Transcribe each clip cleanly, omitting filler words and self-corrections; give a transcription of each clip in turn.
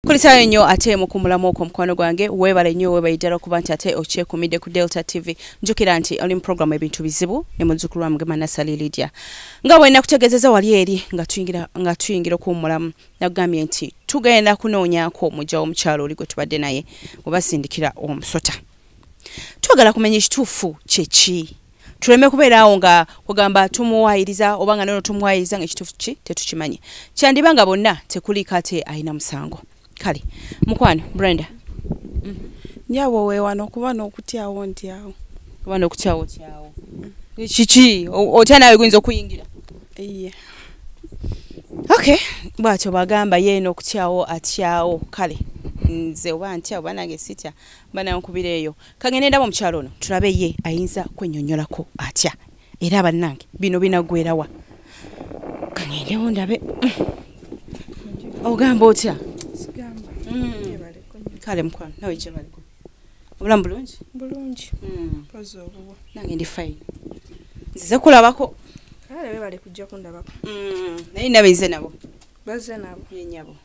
Kulisayo nnyo ate mukumulamu okwo mukwano gwange webale nnyo webayidala kuba nti ate okyekumidde ku Delta TV njukira nti oli mu program ebintu bizibu ne muzzukulu wa Mugema Nasali Lydia nga bwe nakutegezeza wali eri nga tuyingira okuwummulamu nagambye nti tugenda kunoonyaako mujja omukyalo oli gwe tubadde naye webasindikira omusota twagala kumenya ekituufu kyeki tuleme kubeeraawo nga kugamba tumuwayiriza oba nga nono tumuwayiriza nga ekituufu ki tetukimanyi kyandiba nga bonna tekuliiko ate alina musango kale mukwano Brenda nyawo wewano kuba n'okutyawo ntyawo kuba n'okutyawo tyawo kiki otya nawe guyinza okuyingira iye okay bwatyo bagamba yeeno okutyawo atyawo kale nze oba ntya oba nange sitya banankubira eyo kagende ndaba omukyalo ono tulabe ye ayinza kwennyonnyolako atya era bannange bino binagwerawa kagendewo ndabe ogamba otya kale mukwano nawe gye baliko obulamu bulungi bulungi pozo obuwa nange ndi fine nzize kulabako kale be bali kujja kundabako naye nabenze nabo baze nabo yenyabo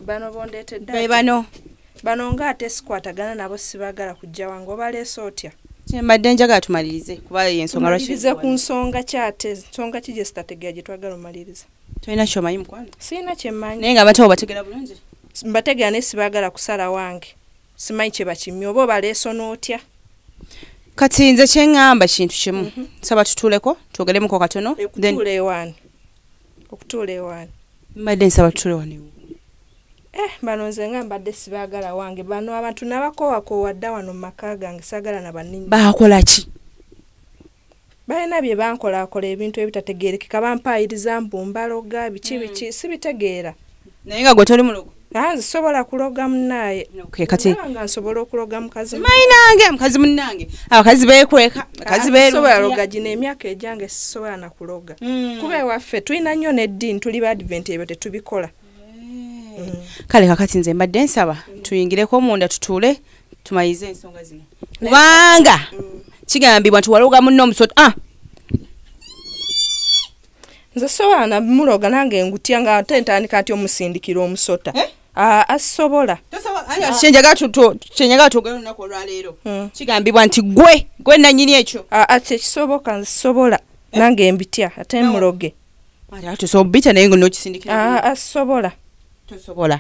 bano bondetedde be bano nga ate sikwatagana nabo sibagala kujja wange obaleese otya kyembadde njagala tumalirize kuba yensonga lwakize ku nsonga kyate nsonga kije sitategera gye twagala omaliriza tolina kyomanyi mukwano sirina kyemmanyi naye nga abatewo bategera bulungi mbategera naye sibagala kusala wange simanyi kye bakimye oba obaleese n'otya kati nze kyeŋŋamba kintu kimu saba tutuuleko twogeremuko katono okutuula ewaani mbadde nsaba tutuule wano bano nze nga mbadde sibagala wange bano abantu nabakowakoowa dda wano mu maka gange saagala na banninyi bakola ki balina bye bankolaakola ebintu ebitategeerekeka bampayiriza mbumbaloga biki sibitegeera naye nga gwe toli mulogo nze sobola kuloga munaaye kati nga nsobola okuloga mukazi mainange mukazi munnange abakazi beekweka bakazi sobola loga gino emyaka egyange sisobola nakuloga kuba ewaffe tulina nnyo n'eddiini tuli ba advent ebyo tetubikola kale kakati nze mbadde nsaba tuyingireko munda tutuule tumayize ensonga zino kubanga kigambibwa nti waloga munno omusota nze sobola namuloga nange ngutya nga ate ntandika ati omusindikira omusota asobola kyenyaga tugera olunaku olwaleero kigambibwa nti gwe nanyini ekyo ate kisoboka nzisobola nange mbitya ate muloge tosobita naye nga nokisindikira asobola tosobola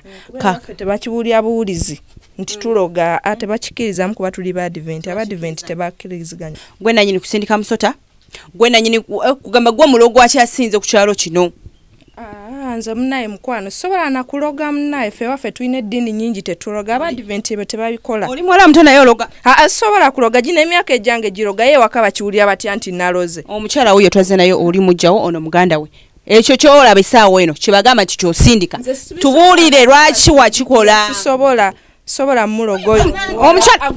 tebakibuulya buwulizi nti tuloga ate bakikirizamu kuba tuli ba advent aba advent tebakkiriziganya gwe nanyini kusindika musota gwe nanyini kugamba gwe mulogo akyasinze ku kyalo kino nze munaye mukwano sobola nakuloga munaye ffe waffe tulina eddiini nyingi tetuloga aba advent ebyo tebabikola oli muwala muto naye ologa sobola kuloga gino emyaka ejjange giroga ye waka bakiwulira batya nti naloze omukyala wuyo twaze nayo oli mujjawo ono muganda we ekyo kyolaba essaawa eno kyebagamba nti kyosindika tubuulire lwaki wakikola sobola mulogo oyo omukyala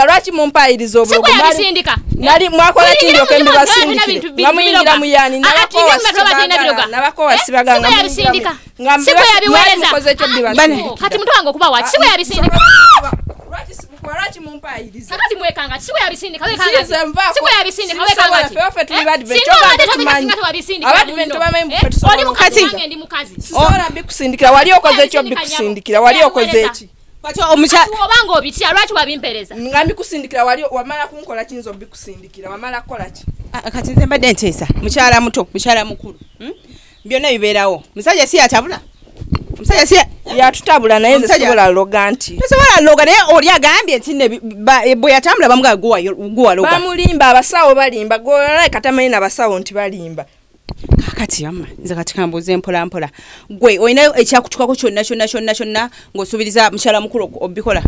lwaki mumpayiriza obulogo mwakola kindi okembibasindikire nga muyingira muyani nabakowa sibaganga mukoze ekyo lwaki mumpayiriza kati mwekanga siwe yabisindika sisobola bikusindikira wali okoze ekyo bikusindikira wali okoze eki obanga obitya lwaki wabimpereza nga bikusindikira wali wamala kunkola kiyinza obikusindikira wamala kukola ki kati nze mbadde nteesa mukyala muto mukyala mukulu byonna bibeerawo musajja si yatabula omusajja si yatutabula naye nze sisobola loga nti tosobola loga naye oli agambye nti bwe yatambula bamugaa guwaloga bamulimba abasawo balimba golaye katamanyi nabasawo nti balimba kakati amma nze kati kambuuze mpolampola gwe olina ekyakutukako kyonna ng'osuubiriza mukyala mukulu obikola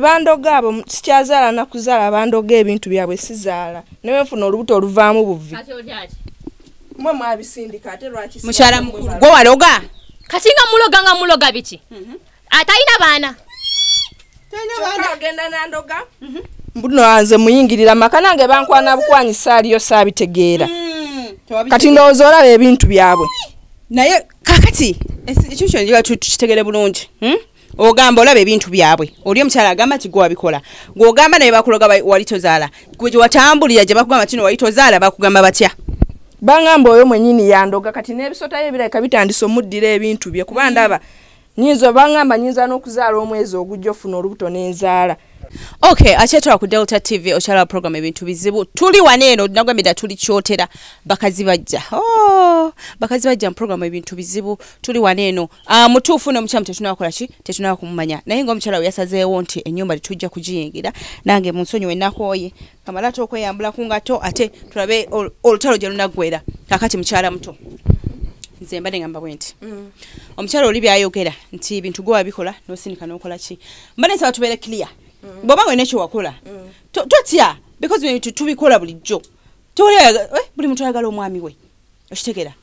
bandoga abo sikyazaala nakuzaala bandoga ebintu byabwe sizaala naye nfuna olubuto oluvaamu buvi mwe mwabisindika ate lwaki mukyala mukulu gwe waloga kati nga muloga biki atalina baana agenda nandoga mbuno nze muyingirira maka nange bankwana bukwanyisa aliyo saabitegeera kati ndowooza olaba ebintu byabwe naye kakati ekyo kyonjira tukitegere bulungi ogamba olaba ebintu byabwe oli omukyala agamba nti gwe wabikola ng'ogamba naye bakuloga wali tozaala gwe gye watambulira gye bakugamba kino wali tozaala bakugamba batya bangamba oyo mwennyini yandoga kati n'ebisota bye birabika bitandise omuddira ebintu bye kuba ndaba bangamba nyinza n'okuzaala omwezi ogujja ofuna olubuto n'enzaala. Okay, akyetwala ku Delta TV okyala program ebintu bizibu tuli waneeno nagambira tuli kyotera bakazi bajja bakazi bajja mu program ebintu bizibu tuli waneeno mutuufu n'omukyala tetunakola ki tetunaba kumumanya naye ng'omukyala we yasazeewo nti ennyumba litujja kugiyingira nange mu nsonyi wenakooye kamala okweyambula ku ngato ate tulabe olutalo gye lunaggwera kakati mukyala muto nze mbadde ngamba bwe nti omukyala oli byayogera nti ebintu gwe wabikola n'osinika n'okola ki mbadde nsaba tubeere clear bw'oba ng'olina ekyo wakola totya because ebintu tubikola bulijjo buli muntu ayagala omwami we okitegera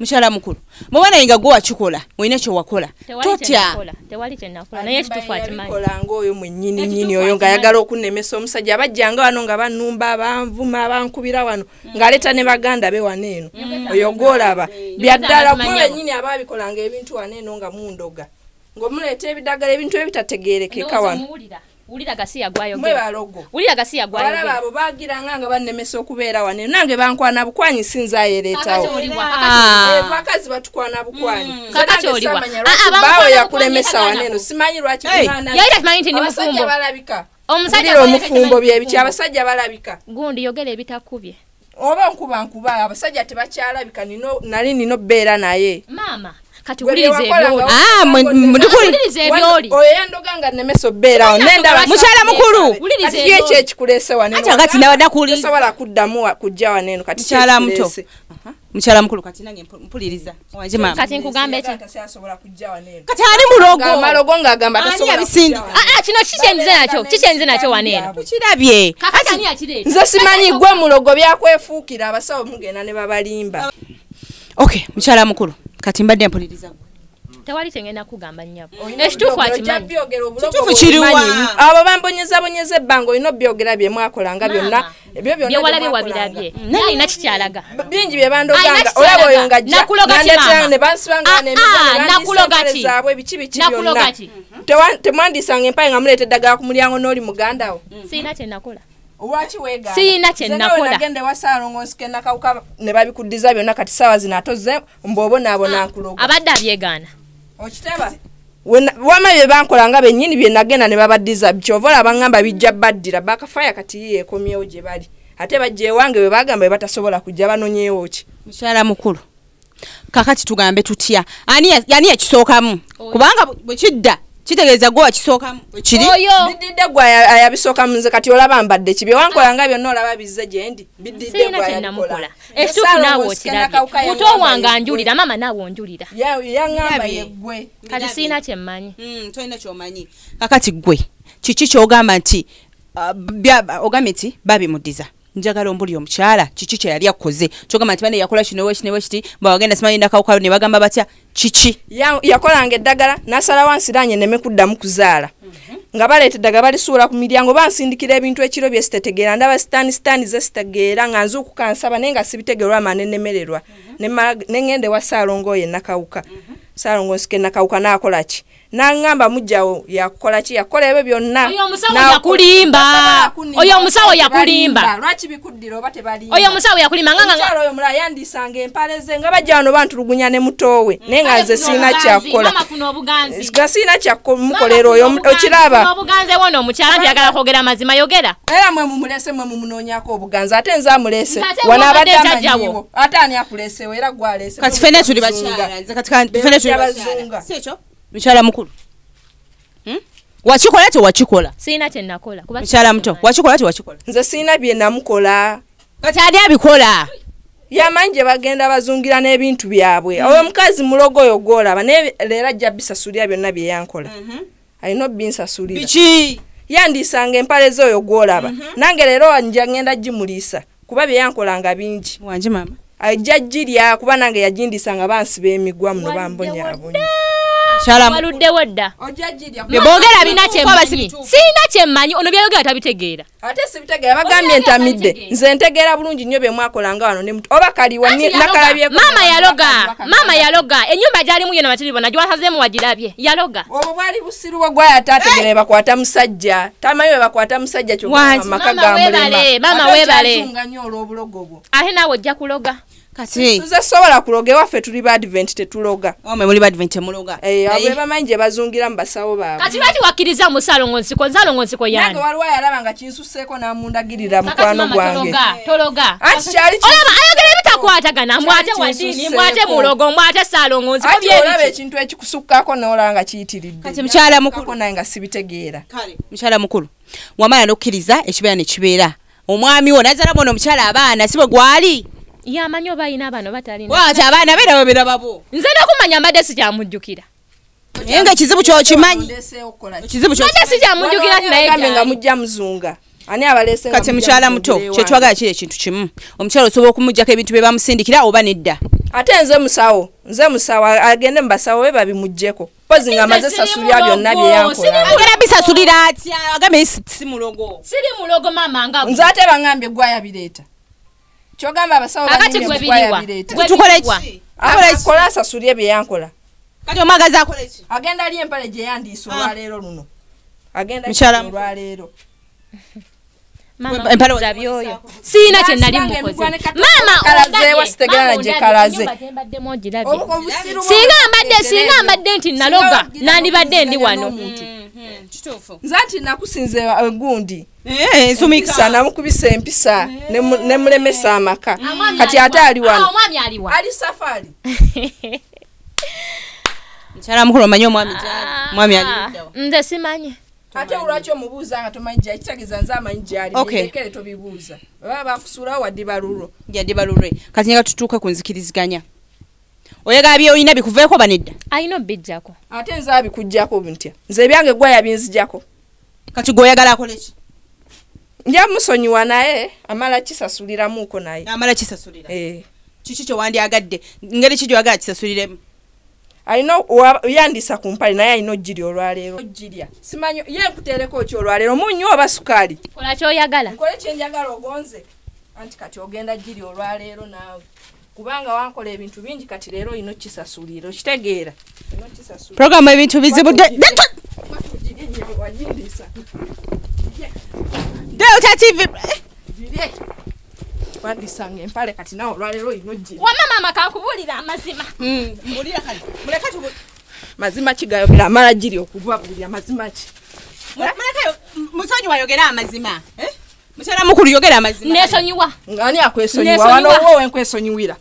mukyala mukulu bw'oba naye nga gwe wakikola olina ekyo wakola totya tewali kye nakola naye ekituufu akimanyi ng'oyo mwennyini oyo ng'ayagala okunnemesa omusajja abajjanga wano nga bannumba abanvuma abankubira wano ng'aleeta ne baganda be waneeno oyo gw'olaba byaddala gwe wennyini abaabikolanga ebintu waneeno nga mundoga ng'omuleeta ebidagala ebintu ebitategeerekeka wano ulira gasiya gwayogera ulira gasiya gwayogera wala babo bagiranga nga bannemesa okubeera waneeno nange bankwana bukwanyi sinza yereetawo bakazi batukwana bukwanyi kakati oliwa bawe yakulemesa waneeno simanyi lwaki yaira kimanyi nti ndi mufumbo balabika omusajja omufumbo byebiki abasajja balabika gundi yogera ebitakubye oba nkuba abasajja tebakyalabika nali nino bbeera naye mama kati ulirize ebyoli ulirize ebyoli oyo yandoganga nemeso bbeerawo nenda mukyala mukulu ulirize ebyoli kati ekikulese waneeno ati agati nawadda kuliriza tosobola kuddamu kujja waneeno kati mukyala muto mukyala mukulu kati nange mpuliriza wajima kati nkugambe ki tasobola kujja waneeno kati ani mulogo amalogo ng'agamba tasobola kino kikyenze nakyo waneeno tukirabye kakati ani akireeta nze simanyi gwe mulogo byakwefuukira abasawo mugenda ne babalimba. Okay, mukyala mukulu kati mbadde mpuliriza tewali kyengenda kugamba nnyabo ekituufu akimanyi kituufu kiriwa abo bambonyeza ebbanga olina obyogera bye mwakolanga byonna ebyo byonna byewalabye wabirabye naye alina kikyalaga bingi bye bandoganga olaba oyo ngajja ne bansibanga n'emizaabwe ebiki byonna temwandisanga empaye nga muleeta eddagala ku mulyango n'oli mugandawo siina kye nakola Uwachi wega. Siina kye nakola. Nagende wasalo ngonsike nakauka ne babikuddiza byonna kati sawa zinatoze mbobo nabo nankulogo. Abadde abyegana. Okiteba. Wama bye bankolanga bennyini bye nagenda ne babaddiza byovola abangamba bijja baddira bakafaya kati ye komyewo gye bali. Ate bajje wange we bagamba batasobola kujja banonyewo ki. Mukyala mukulu. Kakati tugambe tutya. Ani yakisookamu. Kubanga bwe kidda kitegeeza gwa kisookamu kiri bididde gwa ayabisooka munze kati olaba mbadde kibye wankolanga byonna olaba bizze gyendi bididde gwa yakola ekituufu naawe okirabye muto wange anjulira mama naawe onjulira yaŋŋamba yeggwe kati siina kye mmanyi tolina ky'omanyi kakati gwe kiki ky'ogamba nti ogambye nti babimuddiza njagala ombuli omukyala kiki kye yali akoze kyogamba nti bane yakola kino wekiti bawagenda simanyi nakawuka ne bagamba batya kiki yakolanga eddagala nasala wansi ranye neme kuddamu kuzaala nga baleeta eddagala balisuula ku miryango bansindikira ebintu ekiro bye sitetegeera ndaba sitaani ze sitegeera nga nze okukansaba naye nga sibitegeerwa maana nemererwa nengende wa Saalongo ye nakawuka Saalongo nsike nakawuka nakola ki nangamba mujjawo yakola ki yakola ebyo byonna oyo omusawo yakulimba lwaki bikuddira oba tebali oyo omusawo yakulimba nganga oyo mula yandisanga empale ze nga bajja wano bantulugunya ne mutowe nenga nze sina kyakola siina kyamukolera oyo okiraba obuganze wono omukyala byagala kwogera mazima yogera era mwe mumulese mwe mumunoonyako obuganze ate nze amulese wana abadde amanyiwo ate ani akulesewo era gwalese kati fene tuli bakyala nze kati fene tuli bakyala si ekyo mukyala mukulu wakikola te wakikola siina kye nakola mukyala muto wakikola te wakikola nze siina bye namukola kati ani abikola yamanyi gye bagenda bazungira n'ebintu byabwe oyo mukazi mulogo oyo gwolaba leero ajja bisasulira byonna bye yankola alina obinsasulira biki yandisanga empale ze oyo gwolaba nange leero nja ngenda gimuliisa kuba bye yankolanga bingi wanje mama ajja girya kuba nange yagindisanga bansiba emigwa muno bambonyabonya Chala waluddewo dda ojjajjirya bogera bina kyemmanyi sirina kyemmanyi ono byayogera tabitegeera ate sibitegeera bagambye entamidde nze ntegeera bulungi nnyo bye mwakolanga wano ne oba kaliwa nakalabyeko mama yaloga ennyumba gyalimu yona batiribona gyasazeemu wagirabye yaloga obwo bwali busiruwo gwayata ategeera bakwata musajja tamanyi bwe bakwata musajja kyomaka gamulema mama weebale nnyo olw'obulogo bwo ate naawe ojja kuloga kati tuze sobola kuloga ewaffe tuli ba advent tetuloga omwe muli ba advent temuloga abo bamanyi gye bazungira mu basawo baabwe kati lwaki wakkiriza mu salongo nsiko yani nange waliwo yalaba nga kinsuseeko n'amundagirira mukwano gwange tologa anti kyali ayogera ebitakwatagana mwate wadini mwate mulogo mwate salongo nsiko olaba ekintu ekikusukkako n'olaba nga kiyitiridde kati mukyala mukulu naye nga sibitegeera kale mukyala mukulu wamala n'okkiriza ekibeera ne kibeera omwami wo nazala bona omukyala abaana si bwe gwali yamanyi oba alina abaana batalina wati abaana beera webera babo nze n'okumanya mbadde sikyamujjukira naye nga ekizibu kyokimanyi ekizibu mbadde sikyamujjukira naye nga mujja muzunga ani abalese kati mukyala muto kyetwagala kiri ekintu kimu omukyala osobola okumuggyako ebintu bye bamusindikira oba nedda ate nze musawo agende mu basawo be babimuggyeko pozi nga maze sasulira byonna bye yankola bisasulira atya agambe si mulogo siri mulogo mama nga nze ate bangambye gwaya bireeta kyogamba abasawo banyine tukole ki akola asasulye bye yankola kati omwagazi akole ki agenda ali empale gye yandiisa olwaleero luno agenda olwaleero siina kye nali mukoze mama kalazeewa sitegera gye kalaze singa mbadde nti naloga nandibadde ndi wano nze ati nakusinze gundi nsumikisa namukubisa empisa ne mulemesa amaka kati ate ali wano ali safari mukyala mukulu omanyi omwami ali nze simanyi ate olwaki omubuuza nga tomanyi gyali kitegeeza nze amanyi gyali ekere tobibuuza baba bakusuulawo waddibalulwo yaddibalulwe kati nga tutuuke ku nzikiriziganya oyagala bye olina bikuveeko banedda alina obijjako ate nze abikuggyako ntya nze ebyange gwaya binzijjako kati gweoyagala akole ki nja musonyiwa naye amala kisasuliramuuko naye amala kisasulira kiki kyewandyagadde ngeri ki gyoyagala kisasuliremu alina yandisa ku mpale naye alina ogirya olwaleero ogirya simanyi ye nkuteereko ki olwaleero munnyo oba sukaali kola kyoyagala nkole kyenjagala ogonze anti kati ogenda girya olwaleero naawe kubanga wankola ebintu bingi kati leero olina kisasulira okitegeera programu ebintu bizibudde Delta TV wandisanga empale kati nawe olwaleero olina ogirya wamama kankubulira amazima mbulira kale muleka tubu mazima kigayogera amala giri okubabulira mazima ki muleka musonyi wayogera amazima mukyala mukulu yogera amazima nesonyiwa ngani akwesonyiwa wano wowe nkwesonyiwira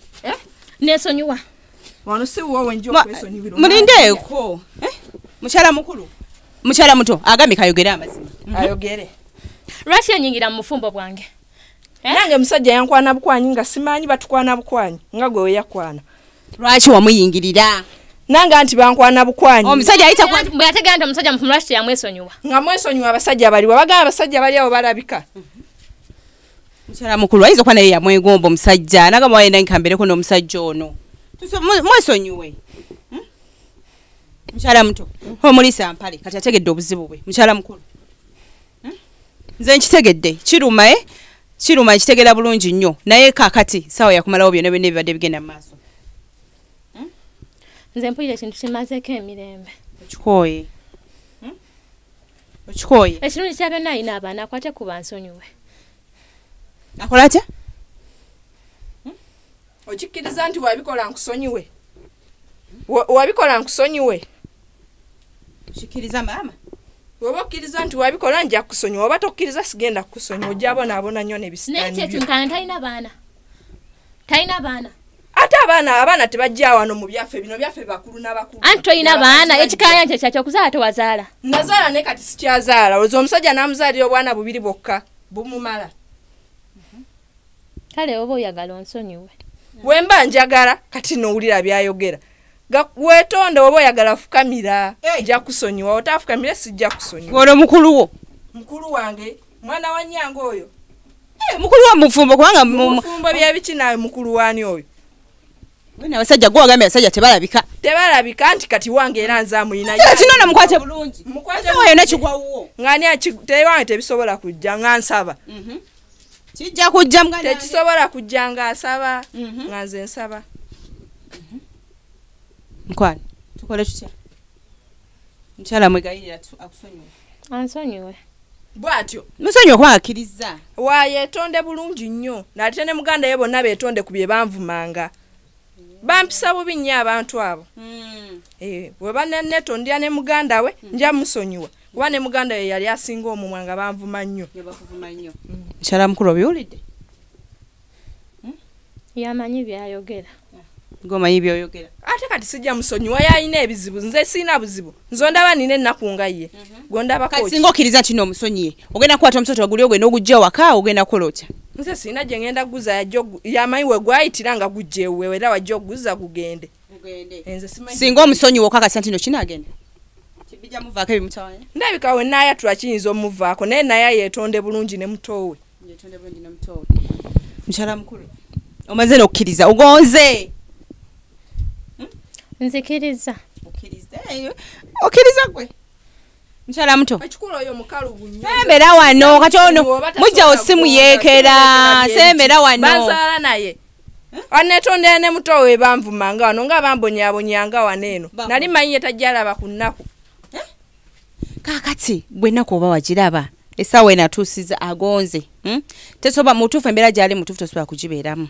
nesonyiwa wano si wowe njo okwesonyiwira mulindeeko mukyala mukulu mukyala muto agambe kayogera amazima ayogere lwaki enyingira mu bufumbo bwange nange musajja yankwana bukwanyi nga simanyi batukwana bukwanyi nga gwe yakwana lwaki wamuyingirira nange anti bankwana bukwanyi omusajja ayita bwe yategera nti omusajja mufumu lwaki yamwesonyiwa nga mwesonyiwa abasajja baliwa bagamba abasajja bali awo balabika mukyala mukulu ayinza okuba naye yamwegomba omusajja nagamba wayenda nkambereko n'omusajja ono mwesonyiwe mukyala muto omulisa mpale kati ategedde obuzibu bwe mukyala mukulu nze nkitegedde kiruma kitegera bulungi nnyo naye kakati sawa yakumalawo byonna byonna ebibadde bigenda mu maaso nze mpulira ekintu kimazeeko emirembe okikooye ekirungi kya byonna alina abaana akwate ku bansonyiwe akola atya okikkiriza nti wabikola nkusonyiwe wabikola nkusonyiwe kikkiriza maama oba okkiriza nti wabikola nja kusonyiwa oba tokkiriza sigenda kukusonyiwa ojja abonaabona nnyo nebisitaani talina baana ate abaana tebajja wano mu byaffe bino byaffe bakulu n'abakulu anti tolina baana ekikanya kye kyakyo okuzaala tewazaala nazaala naye kati sikyazaala olowooza omusajja n'amuzaalira obwana bubiri bwokka bumumala kale oba oyagala onsonyiwe wemba njagala kati nowulira byayogera weetonde oba oyagala fukamira nja kusonyiwa otafukamire sijja kusonyiwa ono mukulu wange mwana wa nyange oyo mukulu wa mufumbo kubanga mufumbo byebiki naawe mukulu wani oyo Wena abasajja gwo agambe abasajja tebalabika anti kati wange era nzamulina kinona mukwate bulungi wayo nekigwawo ngani tewange tebisobola kujja nga nsaba kijja kujja muganda tekisobola kujja nga asaba nga nze nsaba mkwani tukole tutya nchala mwegayirira akusonyiwe ansonyiwe bwatyo musonyiwe kubanga akkiriza wayetonde bulungi nnyo nate ne muganda ye bonna beetonde ku bye banvumanga bampisa bubi nnyo abantu abo bwe banetondera ne muganda we nja musonyiwa kuba ne muganda we yali asinga omumwa nga banvuma nnyo nchala mukulu obiwulidde yamanyi byayogera ngomanyi byoyogera ate kati sijja musonyiwa yalina ebizibu nze siina buzibu nzo ndaba nina ennaku nga ye gondabako singa okkiriza nti n'omusonyiye ogenda kukwata omusota oguli ogwenda ogujja waka ogenda kukola otya nze siina gye ngenda guza yamanyi we gwayitira nga gujja ewewe era wajja oguza gugende singa omusonyiwe okakasa nti no kinaagenda kibijja muvaako ebimutawanya ndabika we naayatula kiyinza omuvaako naye naye yeetonde bulungi ne mutoowe mukyala mukulu omaze n'okkiriza ogonze nzikiriza okkiriza gwe mukyala muto ekikulu oyo mukalubu nnyo sembera wano kati ono mujjawo simu yeekera sembera wano banzaala naye wanetondera ne mutoowe banvumanga wano nga bambonyabonyanga wano eno nali manyi ye tajjalaba ku nnaku kaakati gwe nnaku oba wagiraba essaawa enatuusiza agonze tesoba mutuufu embeera gyali mutuufu tosobola kugibeeramu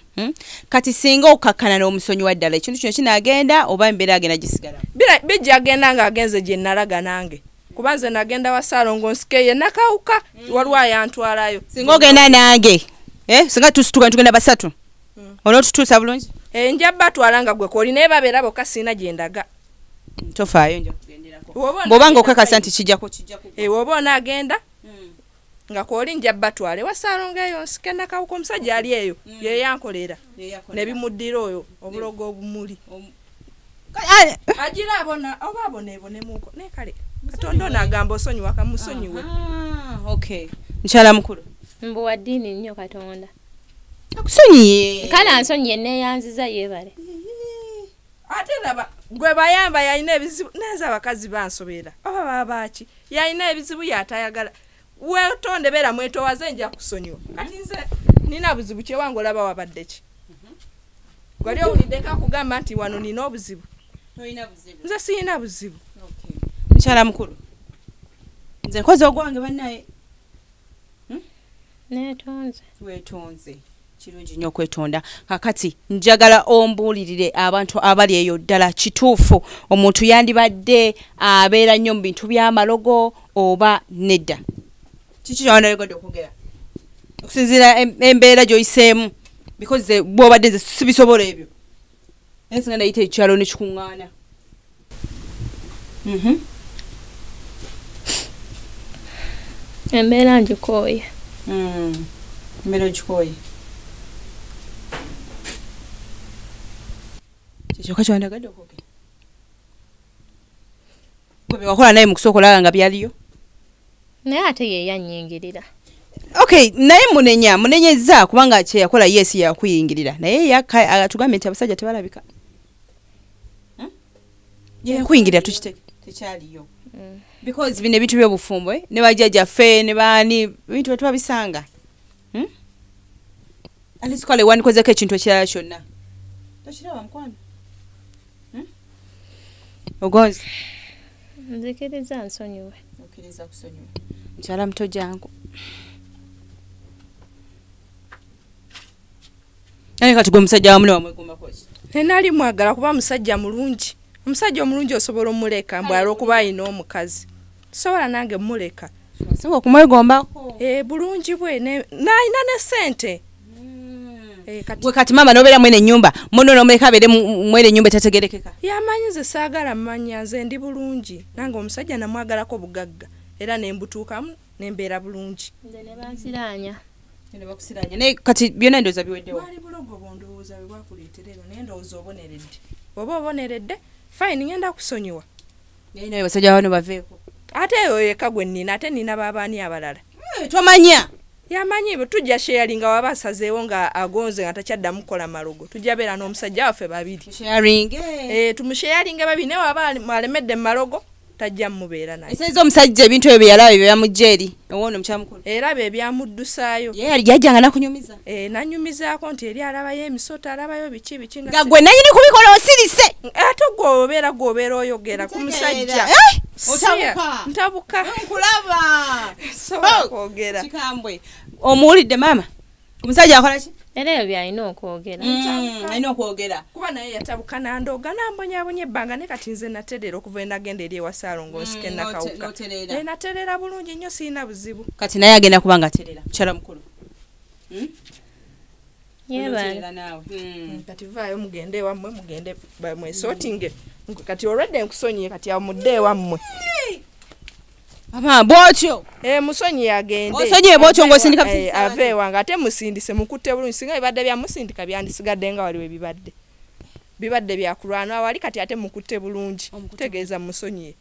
kati singa okakkana n'omusonyi wa ddala ekintu kino kinaagenda oba embeera agenda gisigalamu bijja agenda ng'agenze gye nalaga nange kuba nze nagenda wa Saalongo nsikeeye nakawuka waliwo ayantwalayo singa ogenda nange singa tusituka tugenda basatu onootutuusa bulungi nja batwala nga gwe koolina ebabeera bokka siina gye ndaga tofaayo nja kugenderako bw'obanga okakasa nti kijjako woba onaagenda nga kooli nja batwale wa Saalongo eyo nsike nakawuka omusajja ali eyo yeyankolera ne bimuddira oyo obulogo obumuli agira abona oba aboneebonemuuko naye kale Katonda onagamba osonyiwa kamusonyiwe mukyala mukulu mbu wa ddiini nnyo Katonda akusonyiye kale ansonyiye neeyanziza yeebale ate laba gwe bayamba yalina ebizibu nenza abakazi bansobera oba babaaki yalina ebizibu yatayagala wetonde beera mwetowaze nja kusonyiwa kati nze nina buzibu kyewange olaba wabadde ki gwali owuliddeko akugamba nti wano nina obuzibu nze siyina buzibu mukyala mukulu nze nkoze ogwange bannaye weetonze kirungi nnyo okwetonda kakati njagala ombuulirire abantu abali eyo ddala kituufu omuntu yandibadde abeera nnyo mu bintu by'amalogo oba nedda kiki kyawandalegodde okwogera okusinziira embeera gy'oyiseemu because bw'obadde nze sibisobola ebyo naye singa nayita ekyalo nekikuŋŋaana embeera ngikooye embeera ogikooye kyekyoka kyandagadde okwogera gwe byewakola naye mu kusooka olaba nga byaliyo naye ate yeyanyingirira naye munenyeza kubanga kyeyakola yesi yakuyingirira naye atugambye nti abasajja tebalabika yakuyingirira tukiteke tekyaliyo because bino ebintu by'obufumbo ne bajjajjaffe ne baani bintu bwe twabisanga alisikale wandikozeko ekintu ekirala kyonna tokiraba mukwano ogonzi nzikiriza nsonyiwe okiriza kusonyiwe mukyala muto jangu naye kati gwe musajja wamu ne wamwegombako ki nenali mwagala kuba musajja mulungi omusajja omulungi osobola omuleka mbwala okuba alina omukazi sobola nange muleka singa okumwegombako bulungi bwe nalina ne sente gwe kati mama nobeera mwene ennyumba muno nomuleka abeere mwene ennyumba etategerekeka yamanyi nze saagala mmanya nze ndi bulungi nange omusajja namwagalako bugagga era nembutuukamu nembeera bulungi nze ne bansiraanya naye kati byonna endowooza biweddewo wali bulogo bwondowooza bwe bwakuleetera eno naye ndowooza oboneredde oba oboneredde fine ngenda kusonyiwa naye naye basajja bano baveeko ate eyo yeka gwe nnina ate nnina baabaani abalala twamanya yamanyi bwe tujja sharinga waba asazeewo nga agonze nga takyaddamu kukola malogo tujja beera n'omusajja waffe babiri tumusharinge babiri naye waba alemedde malogo tajja mubeera naye esaizo omusajja ebintu ebyo byalaba bye byamujja eri ewoono omukyamukulu era bye byamuddusaayo yajjanga nakunyumiza nanyumizaako nti eri alabayo emisota alabayo biki nga gwe nanyini kubikola osirise ate gwobeera oyogera ku musajja ntabuka nkulaba sobola kwogera kikambwe omuwulidde maama omusajja akola ki era ebyo byalina okwogera alina okwogera kuba naye yatabuka nandoga nambonyabonya ebbanga ne kati nze naterera okuva enagenda eri ewasalongo nsike nakawuka naterera bulungi nnyo siina buzibu kati naye agenda kuba nga aterera mukyala mukulu kati vaayo mugende ewammwe mugende mwesotinge kati olwedde nkusonyiye kati amudde ewammwe bwotyo musonyi yagende osonyiye bwotyo ng'osindika ave ewange ate musindise mukutte bulungi singa bibadde byamusindika byandisigadde nga waliwo bibadde byakulwana wali kati ate mukutte bulungi tegeeza musonyiye.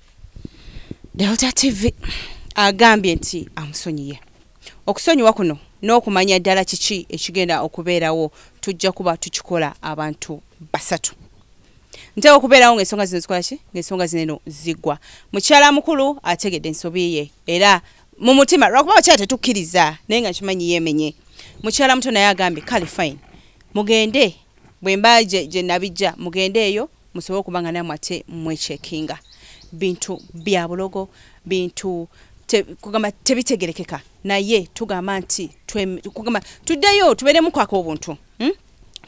Delta TV agambye nti amusonyiye okusonyiwa kuno n'okumanya ddala kiki ekigenda okubeerawo tujja kuba tukikola abantu basatu. Ntewe okubeerawo ng'ensonga zino zikola ki ng'ensonga zino ziggwa mukyala mukulu ategedde ensobi ye era mu mutima lwakuba bakyala tetukkiriza naye nga kimanyi yeemenye mukyala muto naye agambye kale fine mugende bwe mba gye nabijja mugende eyo musobole okuba nga namwe ate mwechekinga bintu bya bulogo bintu kugamba tebitegerekeka naye tugamba nti kugamba tuddeyo tubeeremu kwako obuntu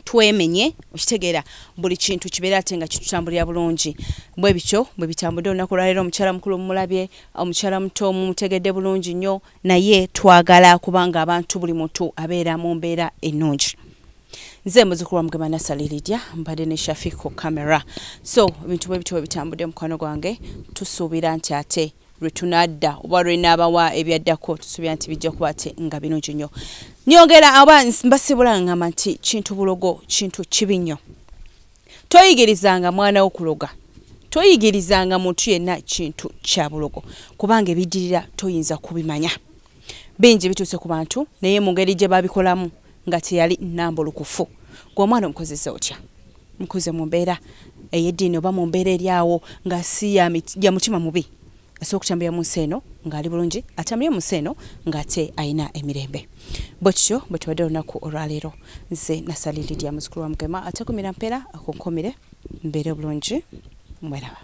twemenye okitegeera buli kintu kibeera ate nga kitutambulira bulungi bwe bityo bwe bitambudde olunaku lwaleero omukyala mukulu mumulabye omukyala muto mumutegedde bulungi nnyo naye twagala kubanga abantu buli muntu abeera mu mbeera ennungi. Nze muzukulu wa Mugema Nasali Lydia mbadde ne Shafiq ku kamera so ebintu bwe bityo bitambudde mukwano gwange tusuubira nti ate lwetunadda oba lwenaabawa ebyaddako tusuubira nti bijja kuba ate nga binungi nnyo. Nyongera aba mbasibula ngamba nti kintu bulogo kintu kibi nnyo. Toyigirizanga mwana wo kuloga. Toyigirizanga muntu yenna kintu kya bulogo kubanga ebiddirira toyinza kubimanya. Bingi bituuse ku bantu naye mu ngeri gye babikolamu nga teyali nnambulukufu. Gwe omwana omukozesa otya? Mukoze mu mbeera ey'eddiini oba mu mbeera eryawo nga si ya mutima mubi. Asobola okutambulira mu nsi eno ng'ali bulungi atambulire mu nsi eno ng'ate ayina emirembe. Bwekityo bwe tubadde olunaku olwaleero nze Nasali Lydia muzukulu wa Mugema ate kumira mpeera akunkomire mbeere bulungi mweraba.